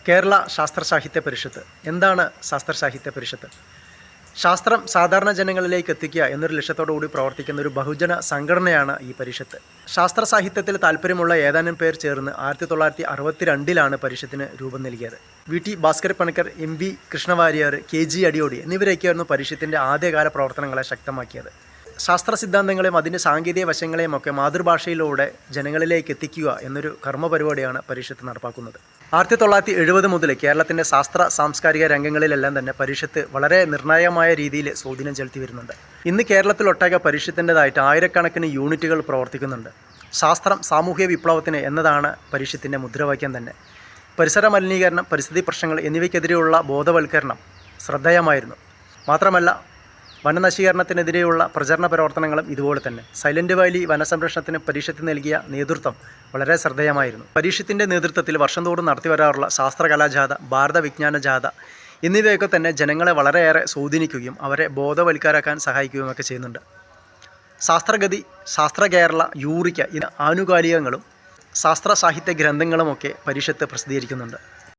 കേരള ശാസ്ത്ര സാഹിത്യ പരിഷത്ത്. എന്താണ് ശാസ്ത്ര സാഹിത്യ പരിഷത്ത്? ശാസ്ത്രം സാധാരണ ജനങ്ങളിലേക്ക് എത്തിക്കുക എന്നൊരു ലക്ഷ്യത്തോടുകൂടി പ്രവർത്തിക്കുന്ന ഒരു ബഹുജന സംഘടനയാണ് ഈ പരിഷത്ത്. ശാസ്ത്ര സാഹിത്യത്തിൽ താല്പര്യമുള്ള ഏതാനും പേർ ചേർന്ന് 1962 പരിഷത്തിന് രൂപം നൽകിയത്. VT Bhaskara Panicker, MV Krishna Warrier, KG Adiyodi എന്നിവരൊക്കെയായിരുന്നു പരിഷത്തിൻ്റെ ആദ്യകാല പ്രവർത്തനങ്ങളെ ശക്തമാക്കിയത്. ശാസ്ത്ര സിദ്ധാന്തങ്ങളെയും അതിൻ്റെ സാങ്കേതിക വശങ്ങളെയും ഒക്കെ മാതൃഭാഷയിലൂടെ ജനങ്ങളിലേക്ക് എത്തിക്കുക എന്നൊരു കർമ്മപരിപാടിയാണ് പരിഷത്ത് നടപ്പാക്കുന്നത്. 1970 മുതൽ കേരളത്തിൻ്റെ ശാസ്ത്ര സാംസ്കാരിക രംഗങ്ങളിലെല്ലാം തന്നെ പരിഷത്ത് വളരെ നിർണായകമായ രീതിയിൽ സ്വാധീനം ചെലുത്തി വരുന്നുണ്ട്. ഇന്ന് കേരളത്തിലൊട്ടാകെ പരിഷത്തിൻ്റെതായിട്ട് ആയിരക്കണക്കിന് യൂണിറ്റുകൾ പ്രവർത്തിക്കുന്നുണ്ട്. ശാസ്ത്രം സാമൂഹ്യ വിപ്ലവത്തിന് എന്നതാണ് പരിഷത്തിൻ്റെ മുദ്രാവാക്യം തന്നെ. പരിസര മലിനീകരണം, പരിസ്ഥിതി പ്രശ്നങ്ങൾ എന്നിവയ്ക്കെതിരെയുള്ള ബോധവൽക്കരണം ശ്രദ്ധേയമായിരുന്നു. മാത്രമല്ല, വനനശീകരണത്തിനെതിരെയുള്ള പ്രചരണ പ്രവർത്തനങ്ങളും ഇതുപോലെ തന്നെ. സൈലന്റ് വാലി വനസംരക്ഷണത്തിന് പരിഷത്ത് നൽകിയ നേതൃത്വം വളരെ ശ്രദ്ധേയമായിരുന്നു. പരിഷത്തിൻ്റെ നേതൃത്വത്തിൽ വർഷം തോറും നടത്തിവരാറുള്ള ശാസ്ത്രകലാജാഥ, ഭാരത വിജ്ഞാന ജാഥ എന്നിവയൊക്കെ തന്നെ ജനങ്ങളെ വളരെയേറെ സ്വാധീനിക്കുകയും അവരെ ബോധവൽക്കരാക്കാൻ സഹായിക്കുകയുമൊക്കെ ചെയ്യുന്നുണ്ട്. ശാസ്ത്രഗതി, ശാസ്ത്ര കേരള, യൂറിക്ക ആനുകാലികങ്ങളും ശാസ്ത്ര സാഹിത്യ ഗ്രന്ഥങ്ങളുമൊക്കെ പരിഷത്ത് പ്രസിദ്ധീകരിക്കുന്നുണ്ട്.